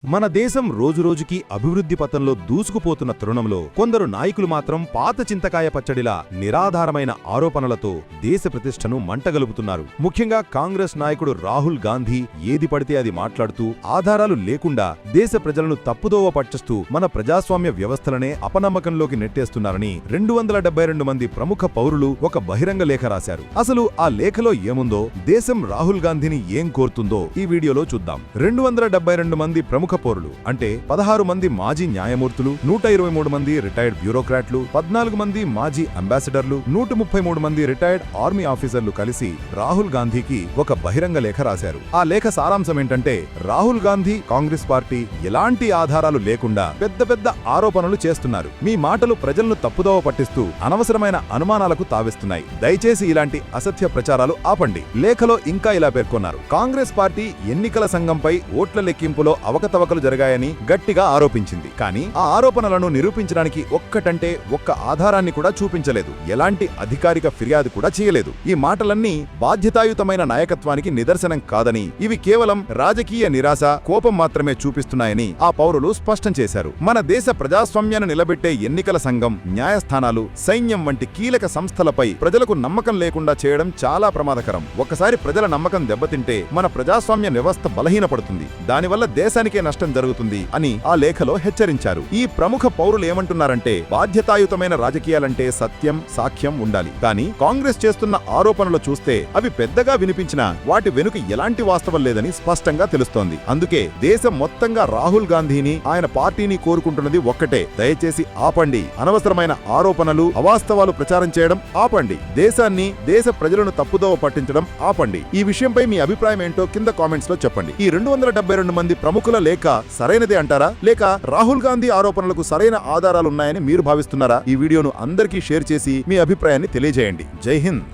మన దేశం రోజురోజుకి అభివృద్ధి పథంలో దూసుకుపోతున్న తరుణంలో కొందరు నాయకులు మాత్రం పాత చింతకాయ పచ్చడిలా నిరాధారమైన ఆరోపణలతో దేశ ప్రతిష్టను మంటగలుపుతున్నారు. ముఖ్యంగా కాంగ్రెస్ నాయకుడు రాహుల్ గాంధీ ఏది పడితే అది మాట్లాడుతూ ఆధారాలు లేకుండా దేశ ప్రజలను తప్పుదోవ పట్టిస్తూ మన ప్రజాస్వామ్య వ్యవస్థలనే అపనమ్మకంలోకి నెట్టేస్తున్నారని 272 మంది ప్రముఖ పౌరులు ఒక బహిరంగ లేఖ రాశారు. అసలు ఆ లేఖలో ఏముందో, దేశం రాహుల్ గాంధీని ఏం కోరుతుందో ఈ వీడియోలో చూద్దాం. 272 మంది ప్రముఖ పౌరులు అంటే 16 మంది మాజీ న్యాయమూర్తులు, 123 మంది రిటైర్డ్ బ్యూరోక్రాట్లు, 14 మంది మాజీ అంబాసిడర్లు, 133 మంది రిటైర్డ్ ఆర్మీ ఆఫీసర్లు కలిసి రాహుల్ గాంధీకి ఒక బహిరంగ లేఖ రాశారు. ఆ లేఖ సారాంశం ఏంటంటే, రాహుల్ గాంధీ కాంగ్రెస్ పార్టీ ఎలాంటి ఆధారాలు లేకుండా పెద్ద పెద్ద ఆరోపణలు చేస్తున్నారు. మీ మాటలు ప్రజలను తప్పుదోవ పట్టిస్తూ అనవసరమైన అనుమానాలకు తావిస్తున్నాయి. దయచేసి ఇలాంటి అసత్య ప్రచారాలు ఆపండి. లేఖలో ఇంకా ఇలా పేర్కొన్నారు, కాంగ్రెస్ పార్టీ ఎన్నికల సంఘంపై ఓట్ల లెక్కింపులో అవకతవకలు జరిగాయని గట్టిగా ఆరోపించింది. కానీ ఆ ఆరోపణలను నిరూపించడానికి ఒక్క ఆధారాన్ని కూడా చూపించలేదు. ఎలాంటి అధికారిక ఫిర్యాదు కూడా చేయలేదు. ఈ మాటలన్నీ బాధ్యతాయుతమైన నాయకత్వానికి నిదర్శనం కాదని, ఇవి కేవలం రాజకీయ నిరాశ, కోపం మాత్రమే చూపిస్తున్నాయని ఆ పౌరులు స్పష్టం చేశారు. మన దేశ ప్రజాస్వామ్యాన్ని నిలబెట్టే ఎన్నికల సంఘం, న్యాయస్థానాలు, సైన్యం వంటి కీలక సంస్థలపై ప్రజలకు నమ్మకం లేకుండా చేయడం చాలా ప్రమాదకరం. ఒక్కసారి ప్రజల నమ్మకం దెబ్బతింటే మన ప్రజాస్వామ్య వ్యవస్థ బలహీనపడుతుంది. దానివల్ల దేశానికే నష్టం జరుగుతుంది అని ఆ లేఖలో హెచ్చరించారు. ఈ ప్రముఖ పౌరులు ఏమంటున్నారంటే, బాధ్యతాయుతమైన రాజకీయాలంటే సత్యం, సాక్ష్యం ఉండాలి. కానీ కాంగ్రెస్ చేస్తున్న ఆరోపణలు చూస్తే అవి పెద్దగా వినిపించినా వాటి వెనుక ఎలాంటి వాస్తవం లేదని స్పష్టంగా తెలుస్తోంది. అందుకే దేశం మొత్తంగా రాహుల్ గాంధీని, ఆయన పార్టీని కోరుకుంటున్నది ఒక్కటే, దయచేసి ఆపండి. అనవసరమైన ఆరోపణలు, అవాస్తవాలు ప్రచారం చేయడం ఆపండి. దేశాన్ని, దేశ ప్రజలను తప్పుదోవ పట్టించడం ఆపండి. ఈ విషయంపై మీ అభిప్రాయం ఏంటో కింద కామెంట్స్ లో చెప్పండి. ఈ 272 మంది ప్రముఖుల లేఖ సరైనదే అంటారా, లేక రాహుల్ గాంధీ ఆరోపణలకు సరైన ఆధారాలున్నాయని మీరు భావిస్తున్నారా? ఈ వీడియోను అందరికీ షేర్ చేసి మీ అభిప్రాయాన్ని తెలియజేయండి. జై హింద్.